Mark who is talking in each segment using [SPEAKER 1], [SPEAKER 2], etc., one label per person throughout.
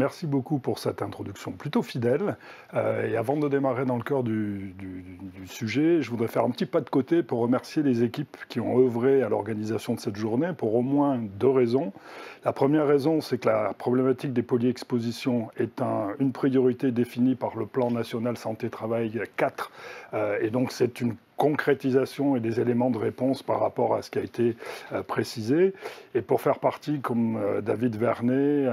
[SPEAKER 1] Merci beaucoup pour cette introduction plutôt fidèle. Et avant de démarrer dans le cœur du sujet, je voudrais faire un petit pas de côté pour remercier les équipes qui ont œuvré à l'organisation de cette journée pour au moins deux raisons. La première raison, c'est que la problématique des polyexpositions est une priorité définie par le plan national santé-travail 4. Et donc c'est une concrétisation et des éléments de réponse par rapport à ce qui a été précisé. Et pour faire partie, comme David Vernet,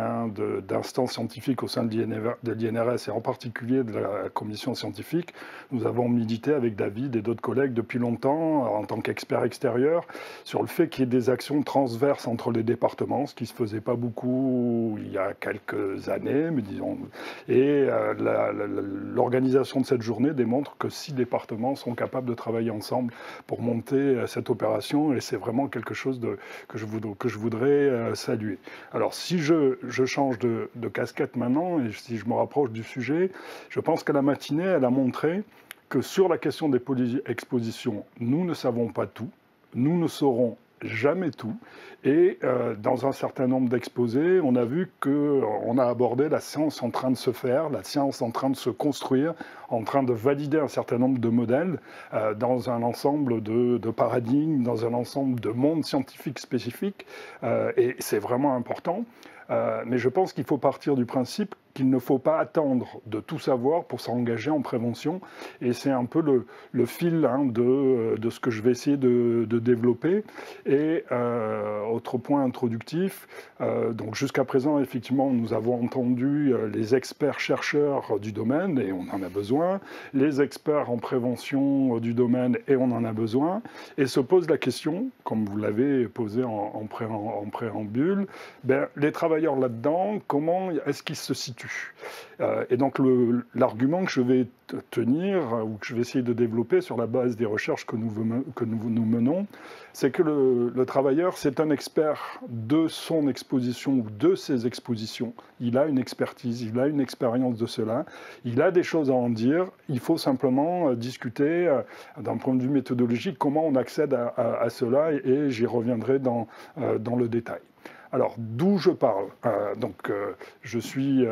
[SPEAKER 1] d'instances scientifiques au sein de l'INRS et en particulier de la commission scientifique, nous avons milité avec David et d'autres collègues depuis longtemps, en tant qu'experts extérieurs, sur le fait qu'il y ait des actions transverses entre les départements, ce qui ne se faisait pas beaucoup il y a quelques années, mais disons. Et l'organisation de cette journée démontre que 6 départements sont capables de travailler ensemble pour monter cette opération, et c'est vraiment quelque chose que je voudrais saluer. Alors si je change de casquette maintenant, et si je me rapproche du sujet, je pense que la matinée, elle a montré que sur la question des polyexpositions, nous ne savons pas tout, nous ne saurons jamais tout. Et dans un certain nombre d'exposés, on a vu qu'on a abordé la science en train de se faire, la science en train de se construire, en train de valider un certain nombre de modèles dans un ensemble de paradigmes, dans un ensemble de mondes scientifiques spécifiques. Et c'est vraiment important. Mais je pense qu'il faut partir du principe qu'il ne faut pas attendre de tout savoir pour s'engager en prévention. Et c'est un peu le fil de ce que je vais essayer de développer. Et autre point introductif, donc jusqu'à présent, effectivement, nous avons entendu les experts chercheurs du domaine, et on en a besoin, les experts en prévention du domaine, et on en a besoin. Et se pose la question, comme vous l'avez posé en préambule, les travailleurs là-dedans, comment est-ce qu'ils se situent ? Et donc l'argument que je vais tenir, ou que je vais essayer de développer sur la base des recherches que nous menons, c'est que le travailleur, c'est un expert de son exposition ou de ses expositions. Il a une expertise, il a une expérience de cela, il a des choses à en dire. Il faut simplement discuter d'un point de vue méthodologique comment on accède à cela, et j'y reviendrai dans le détail. Alors, d'où je parle je suis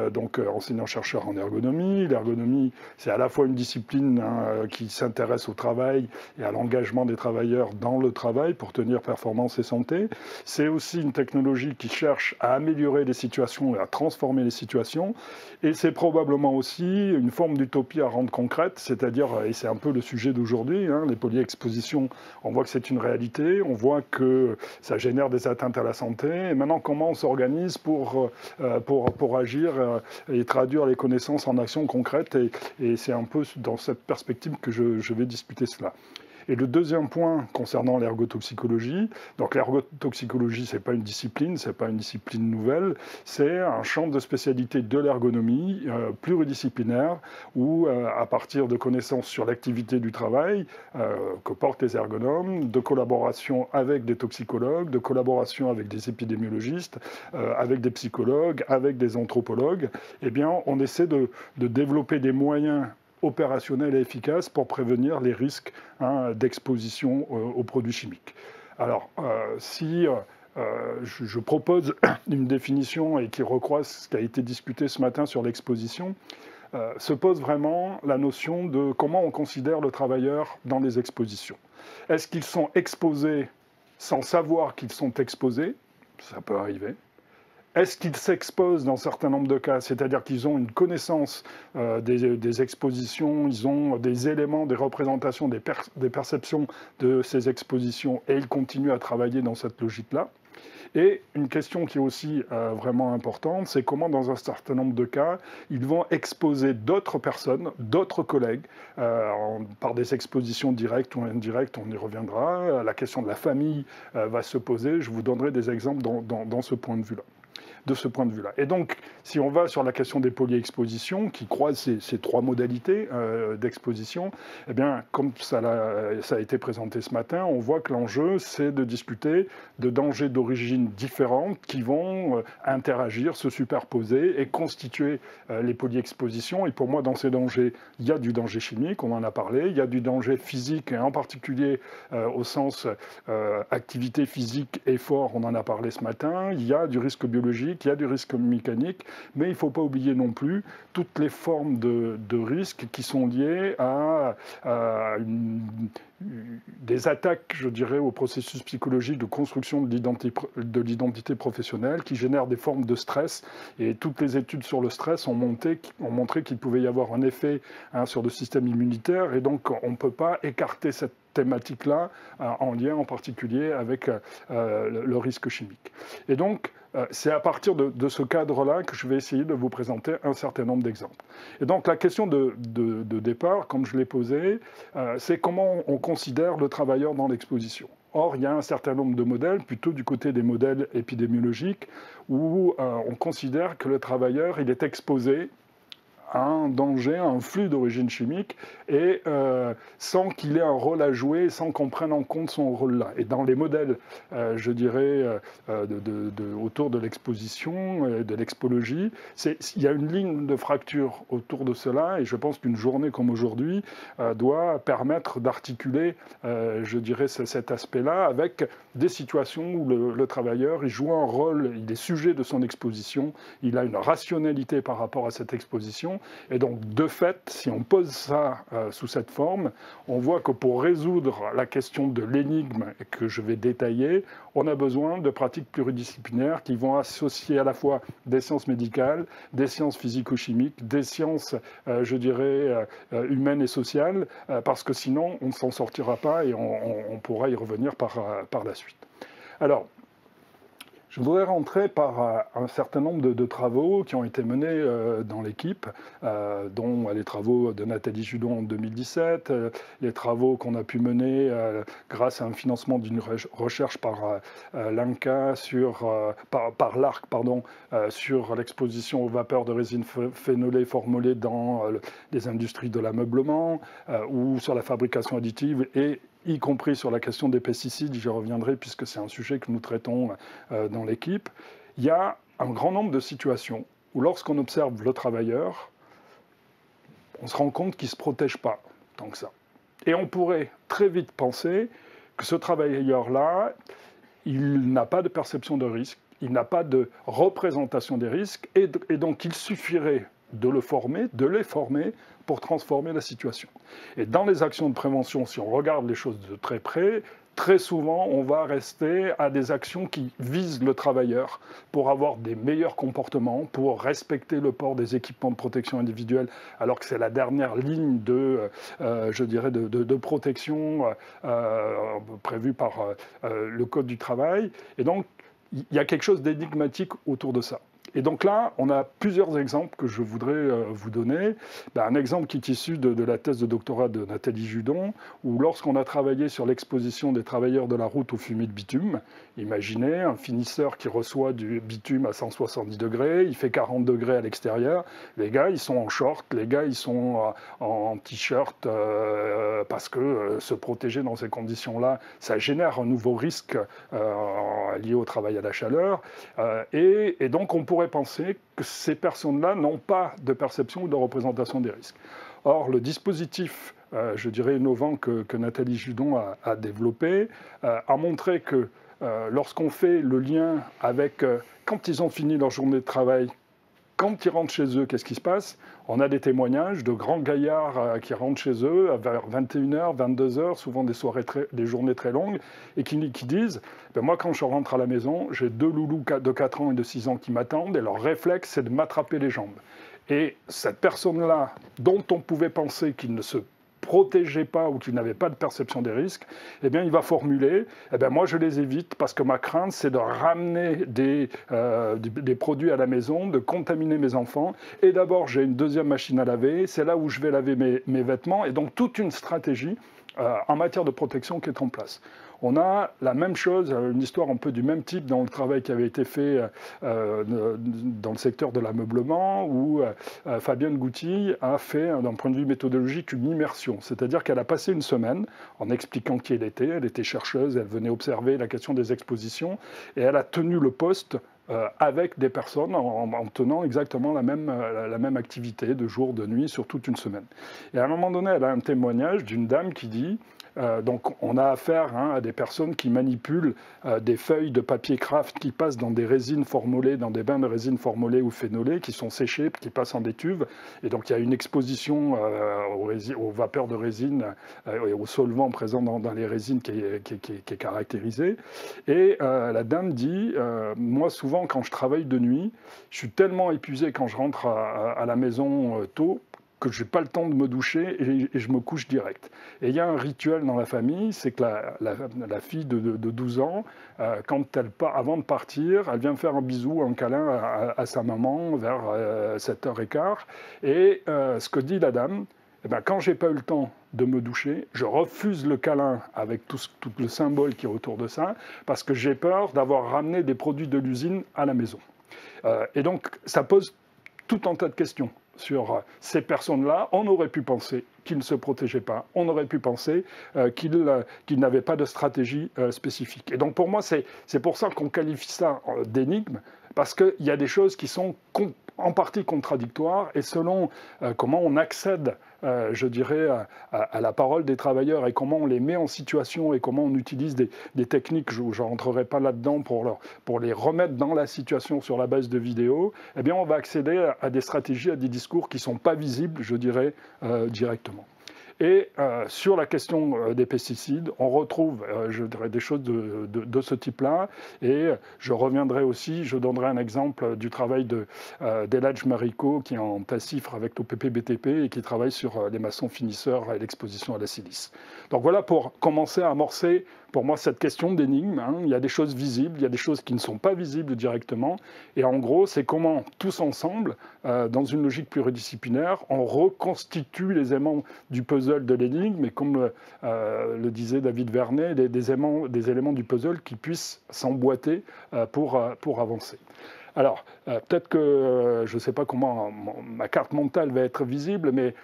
[SPEAKER 1] enseignant-chercheur en ergonomie. L'ergonomie, c'est à la fois une discipline qui s'intéresse au travail et à l'engagement des travailleurs dans le travail pour tenir performance et santé. C'est aussi une technologie qui cherche à améliorer les situations et à transformer les situations. Et c'est probablement aussi une forme d'utopie à rendre concrète, c'est-à-dire, et c'est un peu le sujet d'aujourd'hui, les polyexpositions, on voit que c'est une réalité, on voit que ça génère des atteintes à la santé. Et maintenant, comment on s'organise pour agir et traduire les connaissances en actions concrètes, et c'est un peu dans cette perspective que je vais discuter cela. Et le deuxième point concernant l'ergotoxicologie, donc l'ergotoxicologie, ce n'est pas une discipline, ce n'est pas une discipline nouvelle, c'est un champ de spécialité de l'ergonomie pluridisciplinaire où, à partir de connaissances sur l'activité du travail que portent les ergonomes, de collaboration avec des toxicologues, de collaboration avec des épidémiologistes, avec des psychologues, avec des anthropologues, eh bien, on essaie de développer des moyens opérationnel et efficace pour prévenir les risques d'exposition aux produits chimiques. Alors, si je propose une définition et qui recroise ce qui a été discuté ce matin sur l'exposition, se pose vraiment la notion de comment on considère le travailleur dans les expositions. Est-ce qu'ils sont exposés sans savoir qu'ils sont exposés? Ça peut arriver. Est-ce qu'ils s'exposent dans un certain nombre de cas, c'est-à-dire qu'ils ont une connaissance des expositions, ils ont des éléments, des représentations, des perceptions de ces expositions, et ils continuent à travailler dans cette logique-là? Et une question qui est aussi vraiment importante, c'est comment, dans un certain nombre de cas, ils vont exposer d'autres personnes, d'autres collègues, par des expositions directes ou indirectes, on y reviendra. La question de la famille va se poser, je vous donnerai des exemples dans ce point de vue-là. De ce point de vue-là. Et donc, si on va sur la question des polyexpositions, qui croisent ces trois modalités d'exposition, eh bien, comme ça a été présenté ce matin, on voit que l'enjeu, c'est de discuter de dangers d'origine différentes qui vont interagir, se superposer et constituer les polyexpositions. Et pour moi, dans ces dangers, il y a du danger chimique, on en a parlé, il y a du danger physique, et en particulier au sens activité physique, effort, on en a parlé ce matin, il y a du risque biologique, physique, il y a du risque mécanique, mais il ne faut pas oublier non plus toutes les formes de risques qui sont liées à des attaques, je dirais, au processus psychologique de construction de l'identité professionnelle qui génèrent des formes de stress. Et toutes les études sur le stress ont montré qu'il pouvait y avoir un effet sur le système immunitaire. Et donc, on ne peut pas écarter cette thématique-là en lien en particulier avec le risque chimique. Et donc, c'est à partir de ce cadre-là que je vais essayer de vous présenter un certain nombre d'exemples. Et donc la question de départ, comme je l'ai posée, c'est comment on considère le travailleur dans l'exposition. Or, il y a un certain nombre de modèles, plutôt du côté des modèles épidémiologiques, où on considère que le travailleur, il est exposé à un danger, à un flux d'origine chimique, et sans qu'il ait un rôle à jouer, sans qu'on prenne en compte son rôle là. Et dans les modèles, je dirais, autour de l'exposition, de l'expologie, il y a une ligne de fracture autour de cela, et je pense qu'une journée comme aujourd'hui doit permettre d'articuler, je dirais, cet aspect-là, avec des situations où le travailleur, il joue un rôle, il est sujet de son exposition, il a une rationalité par rapport à cette exposition. Et donc, de fait, si on pose ça sous cette forme, on voit que pour résoudre la question de l'énigme que je vais détailler, on a besoin de pratiques pluridisciplinaires qui vont associer à la fois des sciences médicales, des sciences physico-chimiques, des sciences, je dirais, humaines et sociales, parce que sinon, on ne s'en sortira pas et on pourra y revenir par la suite. Alors, je voudrais rentrer par un certain nombre de travaux qui ont été menés dans l'équipe, dont les travaux de Nathalie Judon en 2017, les travaux qu'on a pu mener grâce à un financement d'une recherche par l'INCa par l'ARC, sur l'exposition aux vapeurs de résine phénolée formulées dans les industries de l'ameublement, ou sur la fabrication additive, et y compris sur la question des pesticides, j'y reviendrai puisque c'est un sujet que nous traitons dans l'équipe. Il y a un grand nombre de situations où lorsqu'on observe le travailleur, on se rend compte qu'il ne se protège pas tant que ça. Et on pourrait très vite penser que ce travailleur-là, il n'a pas de perception de risque, il n'a pas de représentation des risques, et donc il suffirait de le former, de les former pour transformer la situation. Et dans les actions de prévention, si on regarde les choses de très près, très souvent, on va rester à des actions qui visent le travailleur pour avoir des meilleurs comportements, pour respecter le port des équipements de protection individuelle, alors que c'est la dernière ligne je dirais, de protection prévue par le Code du travail. Et donc, il y a quelque chose d'énigmatique autour de ça. Et donc là, on a plusieurs exemples que je voudrais vous donner. Un exemple qui est issu de la thèse de doctorat de Nathalie Judon, où lorsqu'on a travaillé sur l'exposition des travailleurs de la route aux fumées de bitume, imaginez un finisseur qui reçoit du bitume à 170 degrés, il fait 40 degrés à l'extérieur, les gars ils sont en short, les gars ils sont en t-shirt, parce que se protéger dans ces conditions-là, ça génère un nouveau risque lié au travail à la chaleur, et donc on pourrait penser que ces personnes-là n'ont pas de perception ou de représentation des risques. Or, le dispositif, je dirais, innovant que Nathalie Judon a développé, a montré que lorsqu'on fait le lien avec quand ils ont fini leur journée de travail, quand ils rentrent chez eux, qu'est-ce qui se passe? On a des témoignages de grands gaillards qui rentrent chez eux vers 21h, 22h, souvent des journées très longues, et qui disent moi, quand je rentre à la maison, j'ai 2 loulous de 4 ans et de 6 ans qui m'attendent, et leur réflexe, c'est de m'attraper les jambes. Et cette personne-là, dont on pouvait penser qu'il ne se protégeait pas ou qu'il n'avait pas de perception des risques, eh bien, il va formuler moi, je les évite parce que ma crainte, c'est de ramener des produits à la maison, de contaminer mes enfants. Et d'abord, j'ai une deuxième machine à laver, c'est là où je vais laver mes vêtements. Et donc, toute une stratégie en matière de protection qui est en place. On a la même chose, une histoire un peu du même type dans le travail qui avait été fait dans le secteur de l'ameublement, où Fabienne Gouty a fait, d'un point de vue méthodologique, une immersion. C'est-à-dire qu'elle a passé une semaine en expliquant qui elle était chercheuse, elle venait observer la question des expositions, et elle a tenu le poste avec des personnes en tenant exactement la même activité de jour, de nuit, sur toute une semaine. Et à un moment donné, elle a un témoignage d'une dame qui dit Donc on a affaire à des personnes qui manipulent des feuilles de papier craft qui passent dans des résines formolées, dans des bains de résine formolées ou phénolées, qui sont séchées, qui passent en des tubes. Et donc il y a une exposition aux vapeurs de résine et aux solvants présents dans les résines qui est caractérisée. Et la dame dit, moi souvent quand je travaille de nuit, je suis tellement épuisé quand je rentre à la maison tôt, que je n'ai pas le temps de me doucher et je me couche direct. Et il y a un rituel dans la famille, c'est que la fille de 12 ans, avant de partir, elle vient faire un bisou, un câlin à sa maman vers 7h15. Et ce que dit la dame, eh ben, quand je n'ai pas eu le temps de me doucher, je refuse le câlin avec tout le symbole qui est autour de ça, parce que j'ai peur d'avoir ramené des produits de l'usine à la maison. Et donc, ça pose tout un tas de questions sur ces personnes-là. On aurait pu penser qu'ils ne se protégeaient pas. On aurait pu penser qu'ils n'avaient pas de stratégie spécifique. Et donc pour moi, c'est pour ça qu'on qualifie ça d'énigme, parce qu'il y a des choses qui sont en partie contradictoires, et selon comment on accède, je dirais, à la parole des travailleurs et comment on les met en situation et comment on utilise des techniques, je ne rentrerai pas là-dedans pour les remettre dans la situation sur la base de vidéos, eh bien on va accéder à des stratégies, à des discours qui ne sont pas visibles, je dirais, directement. Et sur la question des pesticides, on retrouve, je dirais, des choses de ce type-là. Et je reviendrai aussi, je donnerai un exemple du travail d'Eladj Marico, qui est en passifre avec l'OPP-BTP et qui travaille sur les maçons finisseurs et l'exposition à la silice. Donc voilà pour commencer à amorcer, pour moi, cette question d'énigme. Il y a des choses visibles, il y a des choses qui ne sont pas visibles directement. Et en gros, c'est comment, tous ensemble, dans une logique pluridisciplinaire, on reconstitue les éléments du puzzle de l'énigme, et comme le disait David Vernet, des éléments du puzzle qui puissent s'emboîter pour avancer. Alors, peut-être que je ne sais pas comment ma carte mentale va être visible, mais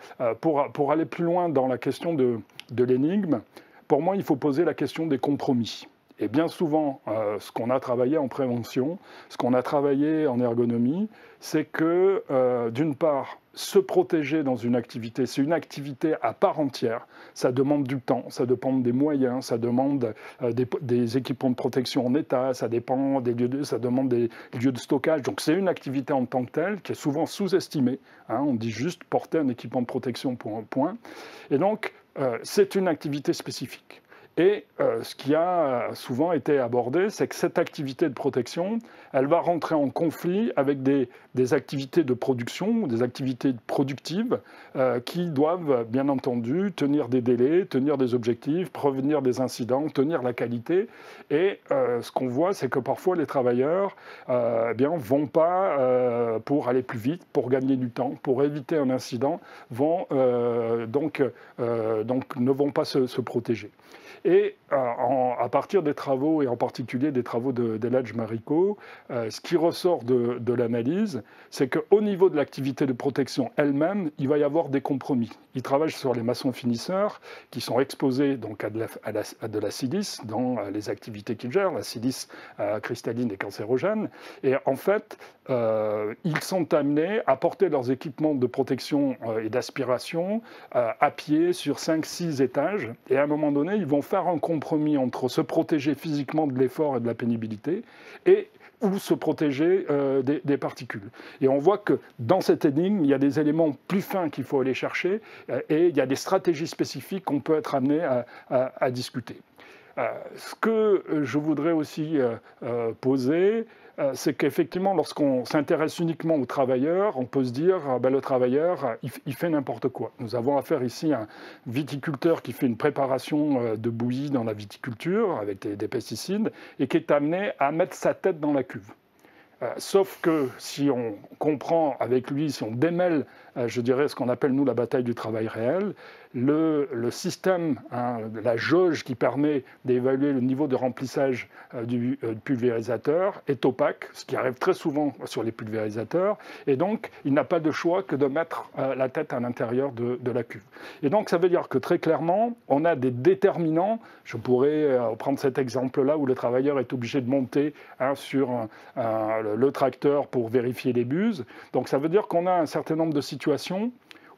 [SPEAKER 1] pour aller plus loin dans la question de l'énigme, pour moi, il faut poser la question des compromis. Et bien souvent, ce qu'on a travaillé en prévention, ce qu'on a travaillé en ergonomie, c'est que, d'une part, se protéger dans une activité, c'est une activité à part entière. Ça demande du temps, ça demande des moyens, ça demande des équipements de protection en état, ça dépend des lieux ça demande des lieux de stockage. Donc c'est une activité en tant que telle qui est souvent sous-estimée. On dit juste porter un équipement de protection pour un point. Et donc, c'est une activité spécifique. Et ce qui a souvent été abordé, c'est que cette activité de protection, elle va rentrer en conflit avec des activités de production, des activités productives qui doivent, bien entendu, tenir des délais, tenir des objectifs, prévenir des incidents, tenir la qualité. Et ce qu'on voit, c'est que parfois les travailleurs vont pas, pour aller plus vite, pour gagner du temps, pour éviter un incident, donc ne vont pas se protéger. Et à partir des travaux, et en particulier des travaux d'Eladj Marico, ce qui ressort de l'analyse, c'est qu'au niveau de l'activité de protection elle-même, il va y avoir des compromis. Il travaille sur les maçons finisseurs qui sont exposés donc, à de la silice dans les activités qu'ils gèrent, la silice cristalline et cancérogène. Et en fait, ils sont amenés à porter leurs équipements de protection et d'aspiration à pied sur 5-6 étages. Et à un moment donné, ils vont faire un compromis entre se protéger physiquement de l'effort et de la pénibilité ou se protéger des particules. Et on voit que dans cette énigme, il y a des éléments plus fins qu'il faut aller chercher et il y a des stratégies spécifiques qu'on peut être amené à discuter. Ce que je voudrais aussi poser, c'est qu'effectivement, lorsqu'on s'intéresse uniquement aux travailleurs, on peut se dire le travailleur, il fait n'importe quoi. Nous avons affaire ici à un viticulteur qui fait une préparation de bouillie dans la viticulture avec des pesticides et qui est amené à mettre sa tête dans la cuve. Sauf que si on comprend avec lui, si on démêle, je dirais, ce qu'on appelle, nous, la bataille du travail réel, le système, la jauge qui permet d'évaluer le niveau de remplissage du pulvérisateur est opaque, ce qui arrive très souvent sur les pulvérisateurs, et donc il n'a pas de choix que de mettre la tête à l'intérieur de la cuve. Et donc ça veut dire que très clairement, on a des déterminants, je pourrais prendre cet exemple-là où le travailleur est obligé de monter sur le tracteur pour vérifier les buses, donc ça veut dire qu'on a un certain nombre de situations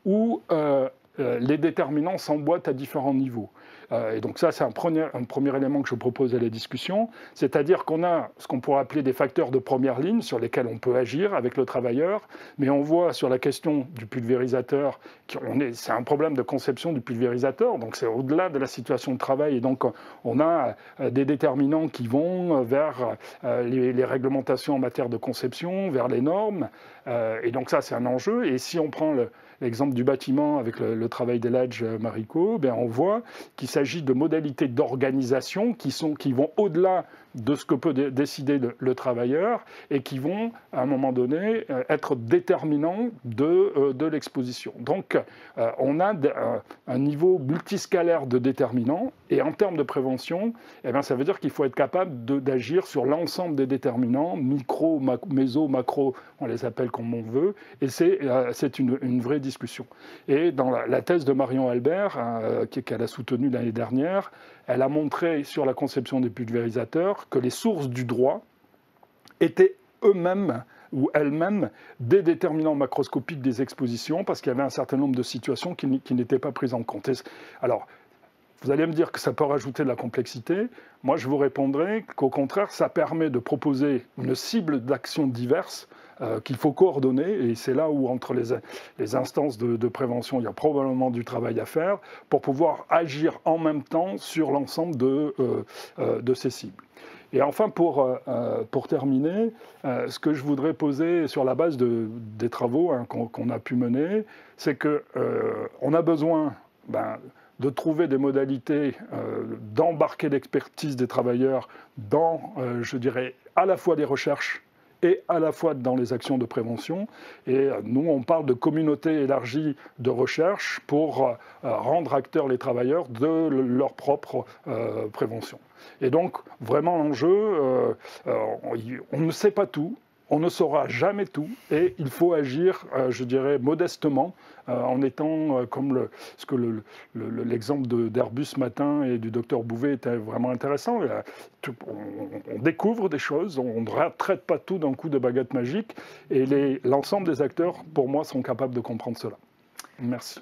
[SPEAKER 1] où les déterminants s'emboîtent à différents niveaux. Et donc ça, c'est un premier élément que je propose à la discussion, c'est-à-dire qu'on a ce qu'on pourrait appeler des facteurs de première ligne sur lesquels on peut agir avec le travailleur, mais on voit sur la question du pulvérisateur, c'est un problème de conception du pulvérisateur, donc c'est au-delà de la situation de travail, et donc on a des déterminants qui vont vers les réglementations en matière de conception, vers les normes, et donc ça c'est un enjeu. Et si on prend l'exemple du bâtiment avec le travail d'Eladj Mariko, ben on voit qu'il s'agit de modalités d'organisation qui vont au-delà de ce que peut décider le travailleur et qui vont, à un moment donné, être déterminants de l'exposition. Donc, on a un niveau multiscalaire de déterminants, et en termes de prévention, eh bien, ça veut dire qu'il faut être capable d'agir sur l'ensemble des déterminants, micro, méso, macro, on les appelle comme on veut, et c'est une vraie discussion. Et dans la thèse de Marion Albert, qu'elle a soutenue l'année dernière, elle a montré sur la conception des pulvérisateurs que les sources du droit étaient eux-mêmes ou elles-mêmes des déterminants macroscopiques des expositions, parce qu'il y avait un certain nombre de situations qui n'étaient pas prises en compte. Alors, vous allez me dire que ça peut rajouter de la complexité. Moi, je vous répondrai qu'au contraire, ça permet de proposer une cible d'actions diverses qu'il faut coordonner. Et c'est là où, entre les instances de prévention, il y a probablement du travail à faire pour pouvoir agir en même temps sur l'ensemble de ces cibles. Et enfin, pour terminer, ce que je voudrais poser sur la base des travaux qu'on a pu mener, c'est qu'on a besoin de trouver des modalités d'embarquer l'expertise des travailleurs dans, je dirais, à la fois les recherches et à la fois dans les actions de prévention. Et nous, on parle de communauté élargie de recherche pour rendre acteurs les travailleurs de leur propre prévention. Et donc, vraiment, l'enjeu, on ne sait pas tout, on ne saura jamais tout, et il faut agir, je dirais, modestement, en étant comme l'exemple d'Airbus ce matin et du docteur Bouvet était vraiment intéressant. On découvre des choses, on ne traite pas tout d'un coup de baguette magique, et l'ensemble des acteurs, pour moi, sont capables de comprendre cela. Merci.